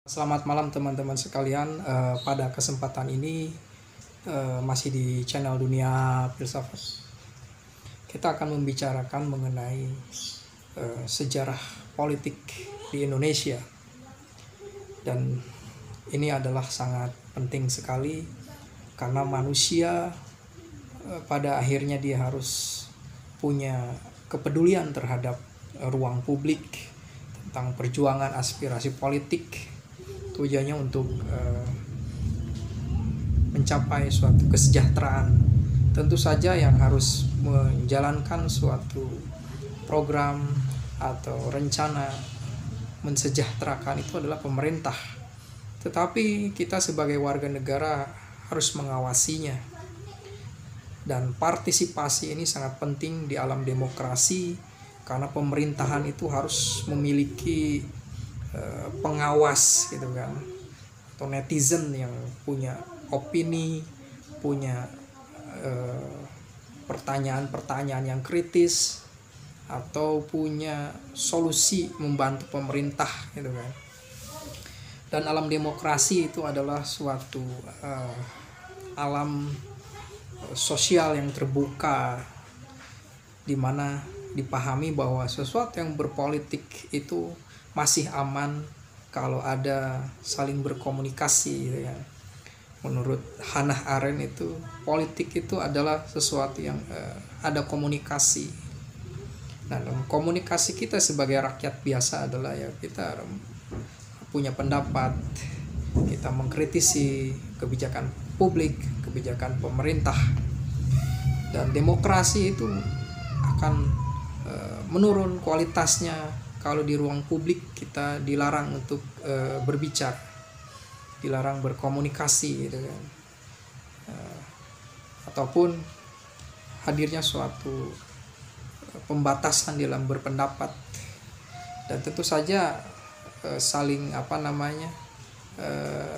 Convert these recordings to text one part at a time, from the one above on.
Selamat malam teman-teman sekalian. Pada kesempatan ini masih di channel Dunia Filsafat. Kita akan membicarakan mengenai sejarah politik di Indonesia. Dan ini adalah sangat penting sekali karena manusia pada akhirnya dia harus punya kepedulian terhadap ruang publik tentang perjuangan aspirasi politik. Tujuannya untuk mencapai suatu kesejahteraan. Tentu saja yang harus menjalankan suatu program atau rencana mensejahterakan itu adalah pemerintah. Tetapi kita sebagai warga negara harus mengawasinya. Dan partisipasi ini sangat penting di alam demokrasi karena pemerintahan itu harus memiliki pengawas gitu kan, atau netizen yang punya opini, punya pertanyaan-pertanyaan yang kritis, atau punya solusi membantu pemerintah gitu kan. Dan alam demokrasi itu adalah suatu alam sosial yang terbuka, di mana dipahami bahwa sesuatu yang berpolitik itu masih aman kalau ada saling berkomunikasi gitu ya. Menurut Hannah Arendt itu politik itu adalah sesuatu yang ada komunikasi. Nah, dalam komunikasi kita sebagai rakyat biasa adalah ya kita punya pendapat, kita mengkritisi kebijakan publik, kebijakan pemerintah. Dan demokrasi itu akan menurun kualitasnya kalau di ruang publik kita dilarang untuk berbicara, dilarang berkomunikasi gitu kan, ataupun hadirnya suatu pembatasan dalam berpendapat. Dan tentu saja saling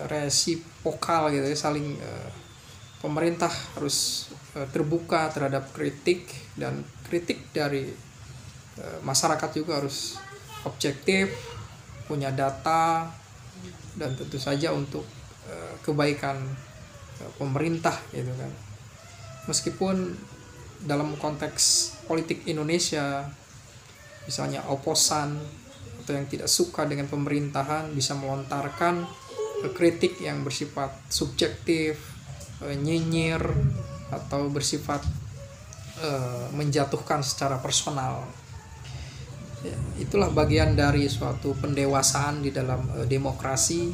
resipokal gitu ya, saling pemerintah harus terbuka terhadap kritik, dan kritik dari masyarakat juga harus objektif, punya data, dan tentu saja untuk kebaikan pemerintah gitu kan. Meskipun dalam konteks politik Indonesia, misalnya oposan atau yang tidak suka dengan pemerintahan bisa melontarkan kritik yang bersifat subjektif, nyinyir, atau bersifat menjatuhkan secara personal. Ya, itulah bagian dari suatu pendewasaan di dalam demokrasi.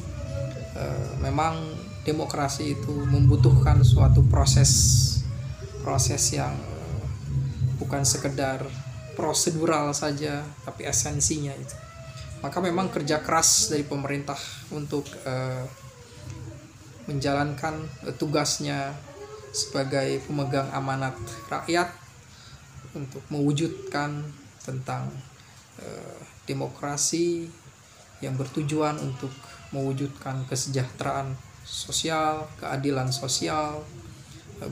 Memang demokrasi itu membutuhkan suatu proses yang bukan sekedar prosedural saja, tapi esensinya itu. Maka memang kerja keras dari pemerintah untuk menjalankan tugasnya sebagai pemegang amanat rakyat untuk mewujudkan tentang demokrasi yang bertujuan untuk mewujudkan kesejahteraan sosial, keadilan sosial,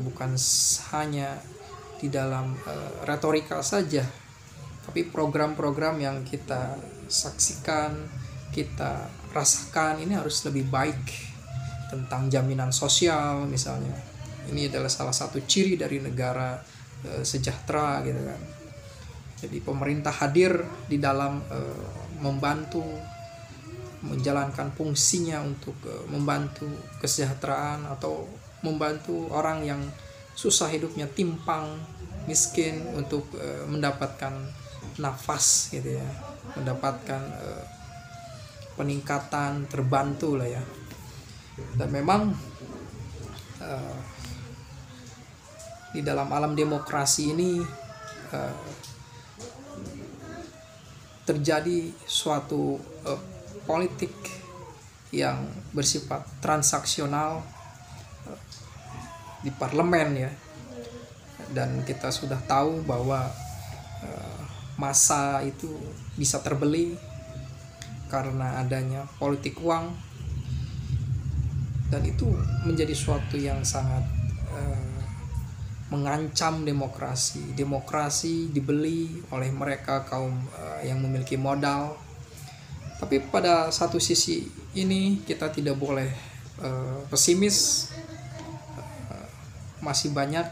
bukan hanya di dalam retorika saja, tapi program-program yang kita saksikan, kita rasakan ini harus lebih baik. Tentang jaminan sosial misalnya, ini adalah salah satu ciri dari negara sejahtera gitu kan. Jadi pemerintah hadir di dalam membantu menjalankan fungsinya untuk membantu kesejahteraan atau membantu orang yang susah hidupnya, timpang, miskin, untuk mendapatkan nafas gitu ya, mendapatkan peningkatan, terbantu lah ya. Dan memang di dalam alam demokrasi ini terjadi suatu politik yang bersifat transaksional di parlemen ya. Dan kita sudah tahu bahwa massa itu bisa terbeli karena adanya politik uang, dan itu menjadi suatu yang sangat mengancam demokrasi. Demokrasi dibeli oleh mereka kaum yang memiliki modal, Tapi pada satu sisi ini kita tidak boleh pesimis. Masih banyak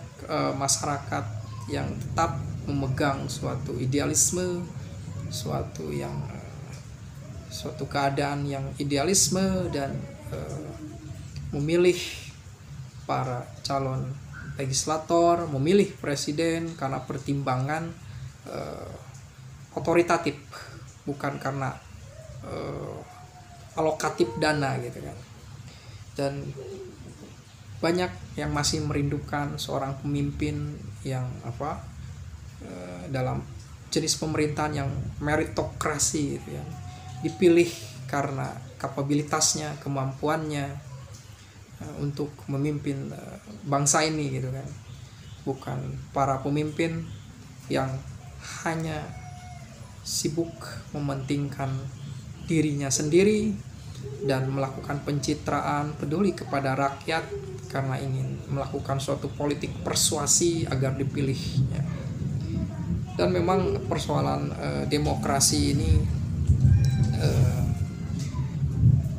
masyarakat yang tetap memegang suatu idealisme, suatu keadaan yang idealisme, dan memilih para calon legislator, memilih presiden karena pertimbangan otoritatif, bukan karena alokatif dana gitu kan. Dan banyak yang masih merindukan seorang pemimpin yang dalam jenis pemerintahan yang meritokrasi gitu ya, dipilih karena kapabilitasnya, kemampuannya untuk memimpin bangsa ini gitu kan, bukan para pemimpin yang hanya sibuk mementingkan dirinya sendiri dan melakukan pencitraan peduli kepada rakyat karena ingin melakukan suatu politik persuasi agar dipilihnya. Dan memang persoalan demokrasi ini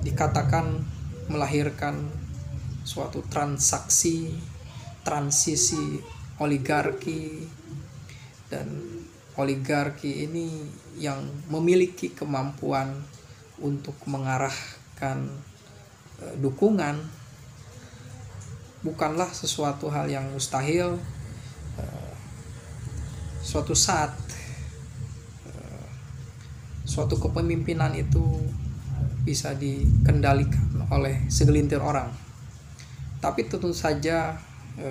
dikatakan melahirkan suatu transisi oligarki, dan oligarki ini yang memiliki kemampuan untuk mengarahkan dukungan bukanlah sesuatu hal yang mustahil. Suatu saat suatu kepemimpinan itu bisa dikendalikan oleh segelintir orang. Tapi tentu saja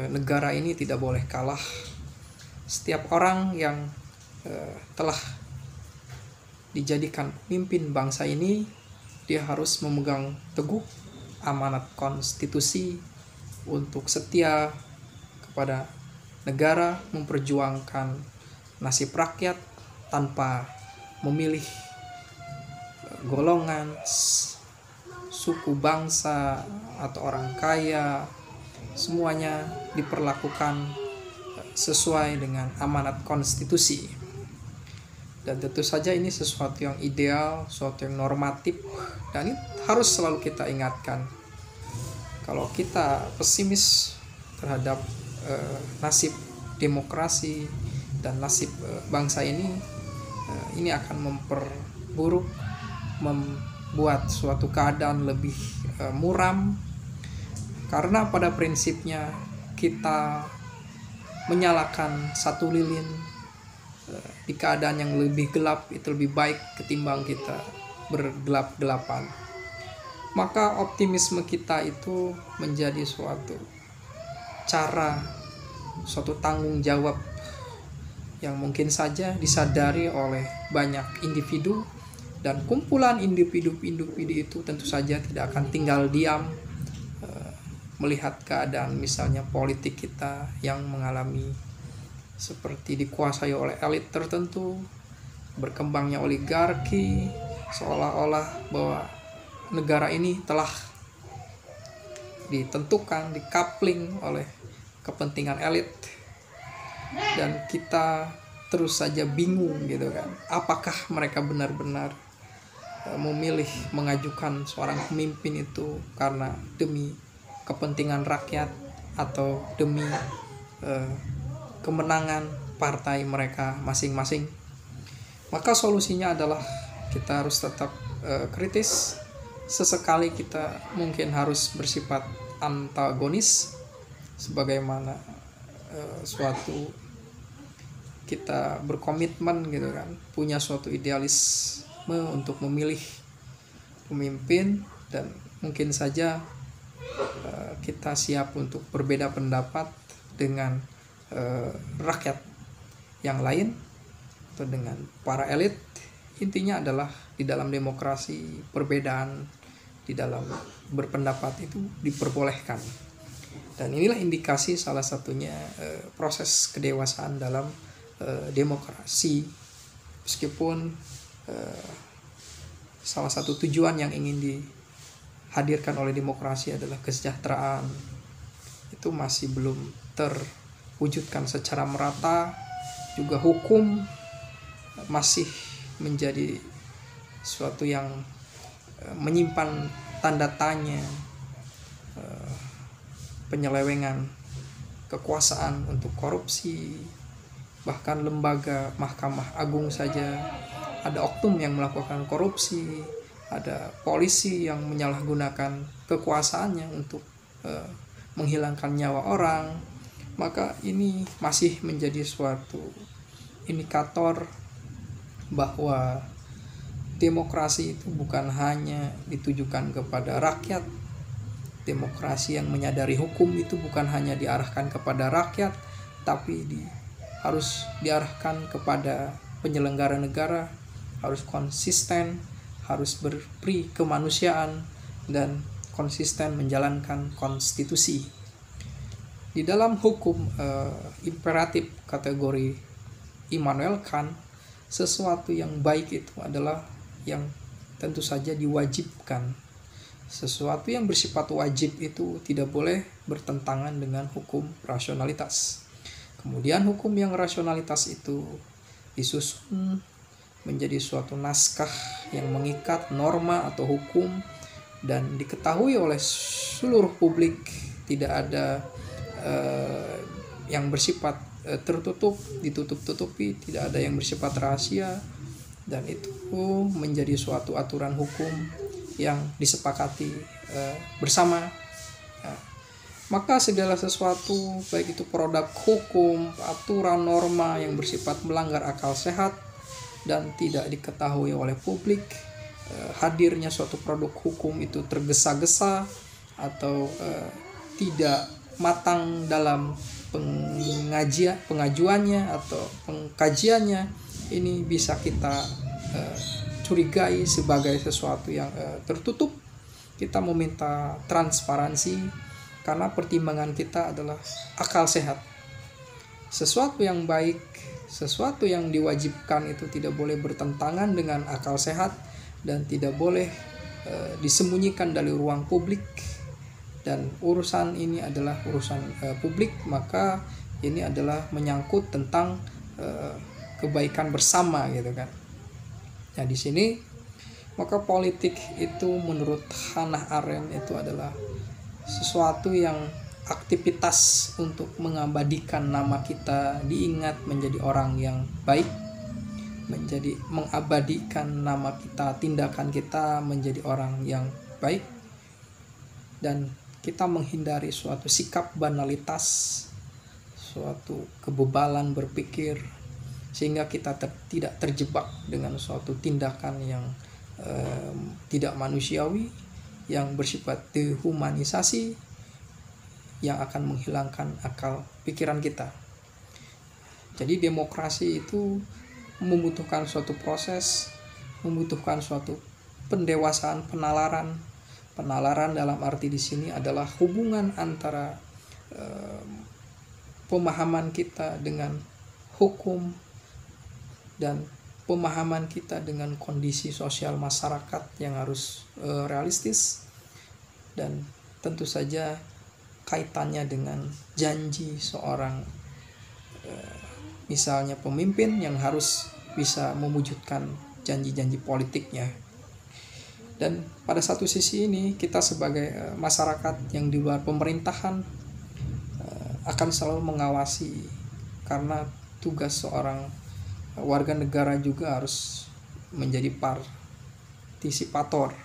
negara ini tidak boleh kalah. Setiap orang yang telah dijadikan pemimpin bangsa ini, dia harus memegang teguh amanat konstitusi untuk setia kepada negara, memperjuangkan nasib rakyat tanpa memilih golongan, suku, bangsa, atau orang kaya. Semuanya diperlakukan sesuai dengan amanat konstitusi. Dan tentu saja ini sesuatu yang ideal, sesuatu yang normatif, dan ini harus selalu kita ingatkan. Kalau kita pesimis terhadap nasib demokrasi dan nasib bangsa ini akan memperburuk, membuat suatu keadaan lebih muram, karena pada prinsipnya kita menyalakan satu lilin di keadaan yang lebih gelap itu lebih baik ketimbang kita bergelap-gelapan. Maka optimisme kita itu menjadi suatu cara, suatu tanggung jawab yang mungkin saja disadari oleh banyak individu, dan kumpulan individu-individu itu tentu saja tidak akan tinggal diam melihat keadaan misalnya politik kita yang mengalami seperti dikuasai oleh elit tertentu, berkembangnya oligarki, seolah-olah bahwa negara ini telah ditentukan, dikapling oleh kepentingan elit, dan kita terus saja bingung gitu kan, apakah mereka benar-benar memilih mengajukan seorang pemimpin itu karena demi kepentingan rakyat atau demi kemenangan partai mereka masing-masing. Maka solusinya adalah kita harus tetap kritis. Sesekali kita mungkin harus bersifat antagonis, sebagaimana suatu kita berkomitmen gitu kan, punya suatu idealisme untuk memilih pemimpin, dan mungkin saja kita siap untuk berbeda pendapat dengan rakyat yang lain atau dengan para elit. Intinya adalah di dalam demokrasi perbedaan di dalam berpendapat itu diperbolehkan, dan inilah indikasi salah satunya proses kedewasaan dalam demokrasi. Meskipun salah satu tujuan yang ingin dihadirkan oleh demokrasi adalah kesejahteraan, itu masih belum terwujudkan secara merata. Juga hukum masih menjadi suatu yang menyimpan tanda tanya, penyelewengan kekuasaan untuk korupsi. Bahkan lembaga Mahkamah Agung saja ada oknum yang melakukan korupsi, ada polisi yang menyalahgunakan kekuasaannya untuk menghilangkan nyawa orang. Maka ini masih menjadi suatu indikator bahwa demokrasi itu bukan hanya ditujukan kepada rakyat. Demokrasi yang menyadari hukum itu bukan hanya diarahkan kepada rakyat, tapi harus diarahkan kepada penyelenggara negara, harus konsisten, harus berperi kemanusiaan, dan konsisten menjalankan konstitusi. Di dalam hukum imperatif kategori Immanuel Kant, sesuatu yang baik itu adalah yang tentu saja diwajibkan. Sesuatu yang bersifat wajib itu tidak boleh bertentangan dengan hukum rasionalitas. Kemudian hukum yang rasionalitas itu disusun menjadi suatu naskah yang mengikat norma atau hukum dan diketahui oleh seluruh publik, tidak ada yang bersifat tertutup, ditutup-tutupi, tidak ada yang bersifat rahasia, dan itu menjadi suatu aturan hukum yang disepakati bersama. Maka segala sesuatu, baik itu produk hukum, aturan, norma yang bersifat melanggar akal sehat dan tidak diketahui oleh publik, hadirnya suatu produk hukum itu tergesa-gesa atau tidak matang dalam pengajuannya atau pengkajiannya, ini bisa kita curigai sebagai sesuatu yang tertutup. Kita meminta transparansi karena pertimbangan kita adalah akal sehat. Sesuatu yang baik, sesuatu yang diwajibkan itu tidak boleh bertentangan dengan akal sehat dan tidak boleh disembunyikan dari ruang publik. Dan urusan ini adalah urusan publik, maka ini adalah menyangkut tentang kebaikan bersama, gitu kan. Nah, di sini maka politik itu menurut Hannah Arendt itu adalah sesuatu yang aktivitas untuk mengabadikan nama kita diingat menjadi orang yang baik, menjadi mengabadikan nama kita, tindakan kita menjadi orang yang baik, dan kita menghindari suatu sikap banalitas, suatu kebebalan berpikir, sehingga kita tidak terjebak dengan suatu tindakan yang tidak manusiawi, yang bersifat dehumanisasi, yang akan menghilangkan akal pikiran kita. Jadi demokrasi itu membutuhkan suatu proses, membutuhkan suatu pendewasaan, penalaran. Penalaran dalam arti di sini adalah hubungan antara pemahaman kita dengan hukum dan pemahaman kita dengan kondisi sosial masyarakat yang harus realistis, dan tentu saja kaitannya dengan janji seorang misalnya pemimpin yang harus bisa mewujudkan janji-janji politiknya. Dan pada satu sisi ini kita sebagai masyarakat yang di luar pemerintahan akan selalu mengawasi, karena tugas seorang warga negara juga harus menjadi partisipator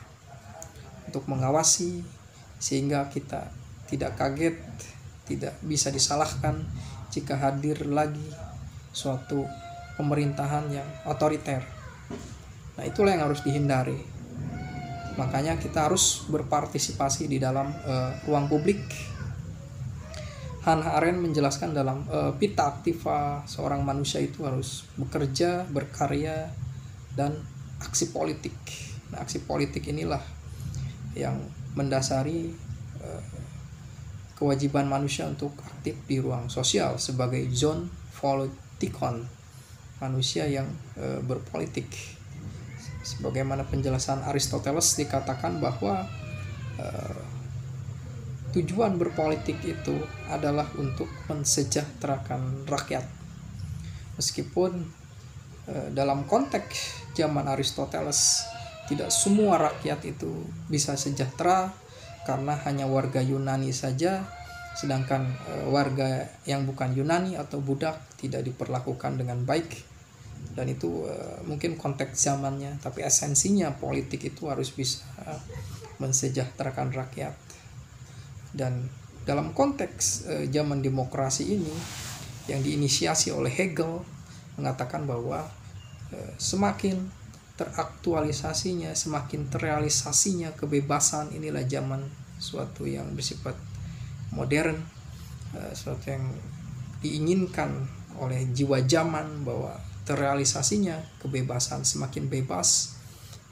untuk mengawasi, sehingga kita tidak kaget, tidak bisa disalahkan jika hadir lagi suatu pemerintahan yang otoriter. Nah, itulah yang harus dihindari. Makanya kita harus berpartisipasi di dalam ruang publik. Hannah Arendt menjelaskan dalam Vita Activa, seorang manusia itu harus bekerja, berkarya, dan aksi politik. Nah, aksi politik inilah yang mendasari kewajiban manusia untuk aktif di ruang sosial sebagai zoon politikon, manusia yang berpolitik. Sebagaimana penjelasan Aristoteles dikatakan bahwa tujuan berpolitik itu adalah untuk mensejahterakan rakyat. Meskipun dalam konteks zaman Aristoteles tidak semua rakyat itu bisa sejahtera karena hanya warga Yunani saja, sedangkan warga yang bukan Yunani atau budak tidak diperlakukan dengan baik. Dan itu mungkin konteks zamannya, tapi esensinya politik itu harus bisa mensejahterakan rakyat. Dan dalam konteks zaman demokrasi ini yang diinisiasi oleh Hegel mengatakan bahwa semakin teraktualisasinya, semakin terrealisasinya kebebasan, inilah zaman suatu yang bersifat modern, suatu yang diinginkan oleh jiwa zaman, bahwa terrealisasinya kebebasan, semakin bebas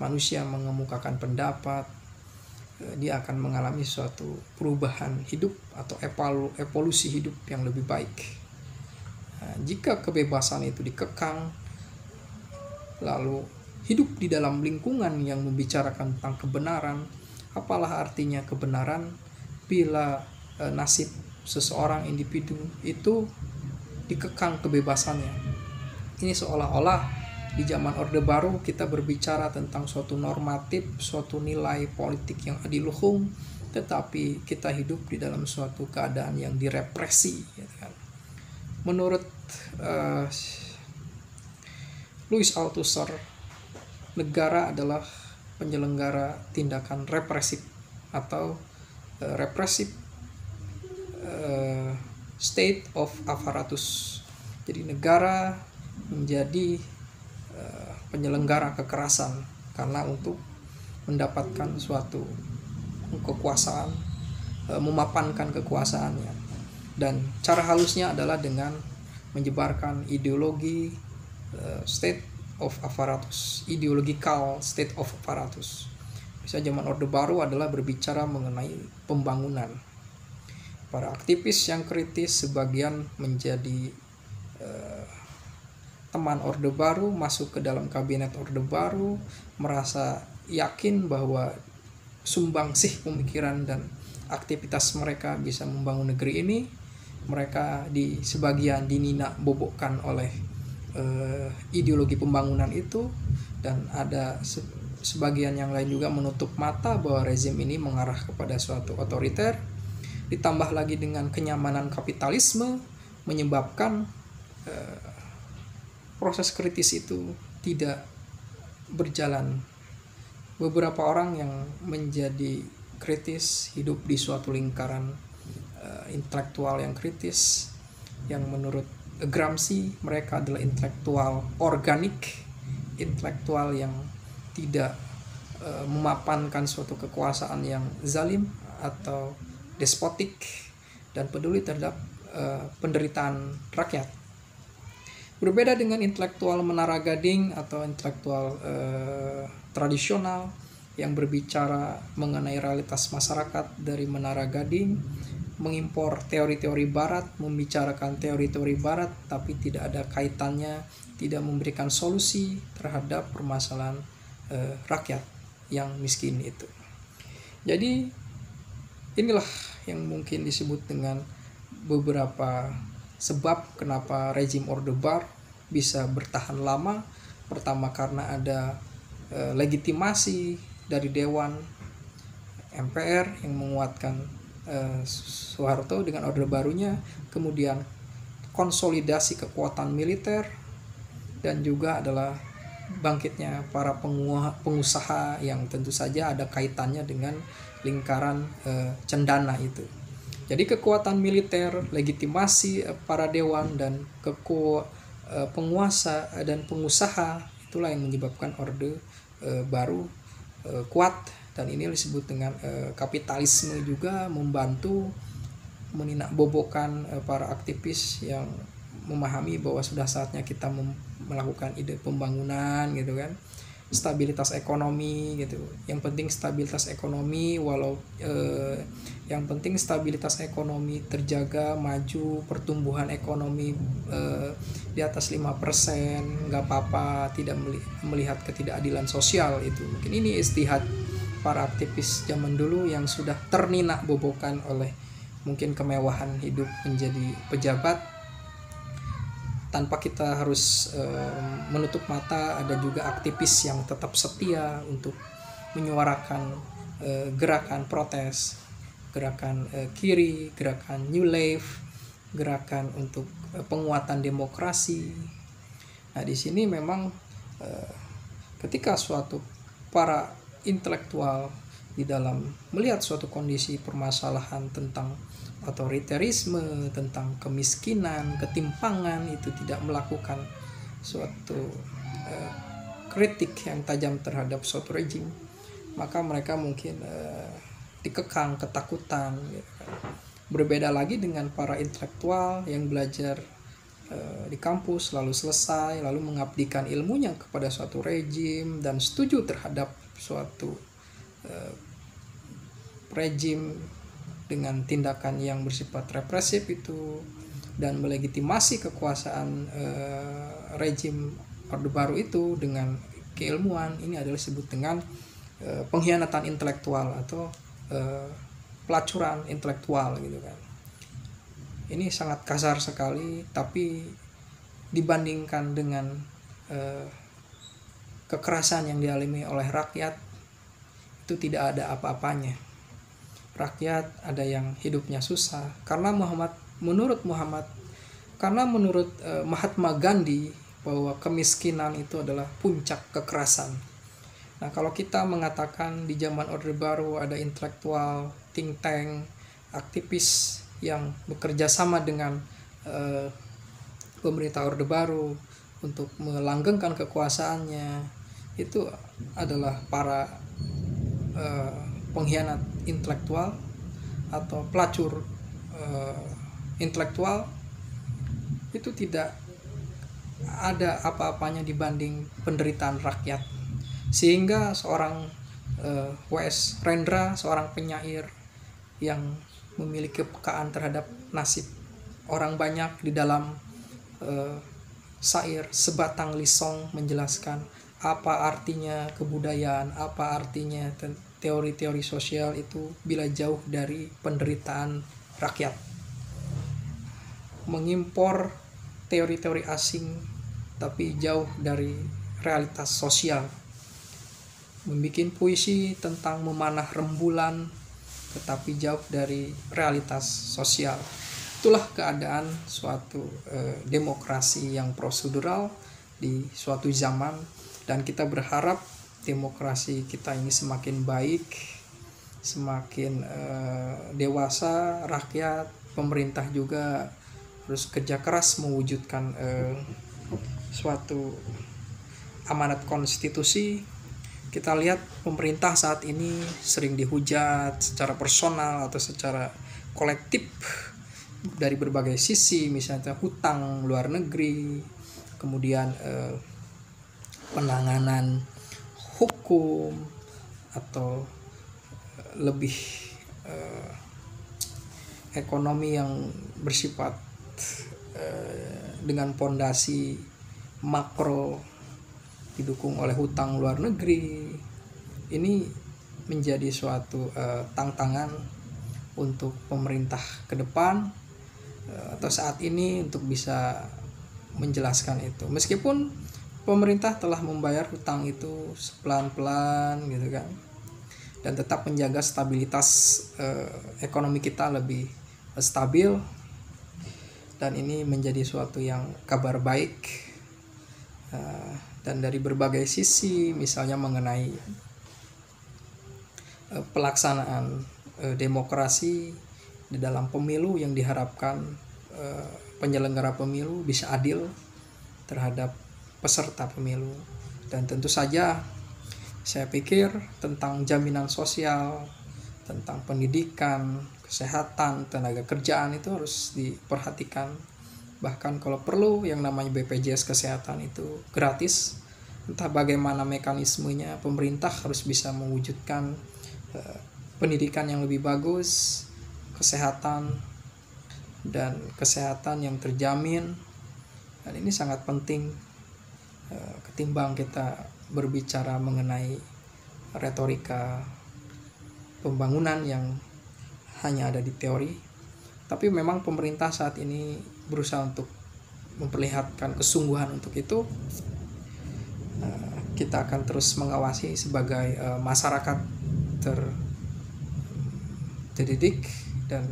manusia mengemukakan pendapat, dia akan mengalami suatu perubahan hidup atau evolusi hidup yang lebih baik. Jika kebebasan itu dikekang, lalu hidup di dalam lingkungan yang membicarakan tentang kebenaran, apalah artinya kebenaran bila nasib seseorang individu itu dikekang kebebasannya. Ini seolah-olah di zaman Orde Baru kita berbicara tentang suatu normatif, suatu nilai politik yang adiluhung, tetapi kita hidup di dalam suatu keadaan yang direpresi, gitu kan. Menurut Louis Althusser, negara adalah penyelenggara tindakan represif atau represif state of apparatus. Jadi negara menjadi penyelenggara kekerasan karena untuk mendapatkan suatu kekuasaan, memapankan kekuasaannya. Dan cara halusnya adalah dengan menyebarkan ideologi state of apparatus, ideological state of apparatus. Bisa zaman Orde Baru adalah berbicara mengenai pembangunan. Para aktivis yang kritis sebagian menjadi teman Orde Baru, masuk ke dalam kabinet Orde Baru, merasa yakin bahwa sumbangsih pemikiran dan aktivitas mereka bisa membangun negeri ini. Mereka di sebagian dininak bobokkan oleh ideologi pembangunan itu, dan ada sebagian yang lain juga menutup mata bahwa rezim ini mengarah kepada suatu otoriter. Ditambah lagi dengan kenyamanan kapitalisme menyebabkan proses kritis itu tidak berjalan. Beberapa orang yang menjadi kritis hidup di suatu lingkaran intelektual yang kritis, yang menurut Gramsci mereka adalah intelektual organik, intelektual yang tidak memapankan suatu kekuasaan yang zalim atau despotik dan peduli terhadap penderitaan rakyat. Berbeda dengan intelektual Menara Gading atau intelektual tradisional yang berbicara mengenai realitas masyarakat dari Menara Gading, mengimpor teori-teori barat, membicarakan teori-teori barat, tapi tidak ada kaitannya, tidak memberikan solusi terhadap permasalahan rakyat yang miskin itu. Jadi inilah yang mungkin disebut dengan beberapa sebab kenapa rezim Orde Baru bisa bertahan lama. Pertama karena ada legitimasi dari Dewan MPR yang menguatkan Soeharto dengan Orde Barunya, kemudian konsolidasi kekuatan militer, dan juga adalah bangkitnya para pengusaha yang tentu saja ada kaitannya dengan lingkaran cendana itu. Jadi kekuatan militer, legitimasi para dewan, dan penguasa dan pengusaha, itulah yang menyebabkan Orde Baru kuat. Dan ini disebut dengan kapitalisme juga membantu meninakbobokkan para aktivis yang memahami bahwa sudah saatnya kita melakukan ide pembangunan, gitu kan, stabilitas ekonomi, gitu. Yang penting stabilitas ekonomi, yang penting stabilitas ekonomi terjaga, maju, pertumbuhan ekonomi di atas 5%, nggak apa-apa, tidak melihat ketidakadilan sosial itu. Mungkin ini istihad para aktivis zaman dulu yang sudah terninak bobokan oleh mungkin kemewahan hidup menjadi pejabat tanpa kita harus menutup mata, ada juga aktivis yang tetap setia untuk menyuarakan gerakan protes, gerakan kiri, gerakan New Left, gerakan untuk penguatan demokrasi. Nah, di sini memang ketika suatu para intelektual di dalam melihat suatu kondisi permasalahan tentang otoriterisme, tentang kemiskinan, ketimpangan, itu tidak melakukan suatu kritik yang tajam terhadap suatu rejim, maka mereka mungkin dikekang ketakutan, gitu kan. Berbeda lagi dengan para intelektual yang belajar di kampus lalu selesai, lalu mengabdikan ilmunya kepada suatu rejim dan setuju terhadap suatu rejim dengan tindakan yang bersifat represif itu, dan melegitimasi kekuasaan rejim Orde Baru itu dengan keilmuan. Ini adalah disebut dengan pengkhianatan intelektual atau pelacuran intelektual, gitu kan. Ini sangat kasar sekali, tapi dibandingkan dengan kekerasan yang dialami oleh rakyat, itu tidak ada apa-apanya. Rakyat ada yang hidupnya susah karena menurut Mahatma Gandhi bahwa kemiskinan itu adalah puncak kekerasan. Nah, kalau kita mengatakan di zaman Orde Baru ada intelektual, think tank, aktivis yang bekerja sama dengan pemerintah Orde Baru untuk melanggengkan kekuasaannya, itu adalah para pengkhianat intelektual atau pelacur intelektual. Itu tidak ada apa-apanya dibanding penderitaan rakyat. Sehingga seorang W.S. Rendra, seorang penyair yang memiliki kepekaan terhadap nasib orang banyak, di dalam syair Sebatang Lisong menjelaskan apa artinya kebudayaan, apa artinya teori-teori sosial itu bila jauh dari penderitaan rakyat. Mengimpor teori-teori asing tapi jauh dari realitas sosial. Membikin puisi tentang memanah rembulan tetapi jauh dari realitas sosial. Itulah keadaan suatu demokrasi yang prosedural di suatu zaman, dan kita berharap demokrasi kita ini semakin baik, semakin dewasa. Rakyat, pemerintah juga harus kerja keras mewujudkan suatu amanat konstitusi. Kita lihat pemerintah saat ini sering dihujat secara personal atau secara kolektif dari berbagai sisi, misalnya hutang luar negeri, kemudian penanganan hukum, atau lebih ekonomi yang bersifat dengan pondasi makro didukung oleh hutang luar negeri. Ini menjadi suatu tantangan untuk pemerintah ke depan atau saat ini untuk bisa menjelaskan itu. Meskipun pemerintah telah membayar hutang itu pelan-pelan, gitu kan, dan tetap menjaga stabilitas ekonomi kita lebih stabil, dan ini menjadi suatu yang kabar baik. Dan dari berbagai sisi, misalnya mengenai pelaksanaan demokrasi di dalam pemilu, yang diharapkan penyelenggara pemilu bisa adil terhadap peserta pemilu. Dan tentu saja saya pikir tentang jaminan sosial, tentang pendidikan, kesehatan, tenaga kerjaan itu harus diperhatikan. Bahkan kalau perlu yang namanya BPJS kesehatan itu gratis. Entah bagaimana mekanismenya, pemerintah harus bisa mewujudkan pendidikan yang lebih bagus, kesehatan yang terjamin. Dan ini sangat penting ketimbang kita berbicara mengenai retorika pembangunan yang hanya ada di teori. Tapi memang pemerintah saat ini berusaha untuk memperlihatkan kesungguhan untuk itu, kita akan terus mengawasi sebagai masyarakat terdidik dan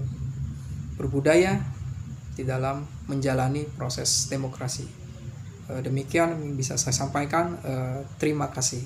berbudaya di dalam menjalani proses demokrasi. Demikian yang bisa saya sampaikan. Terima kasih.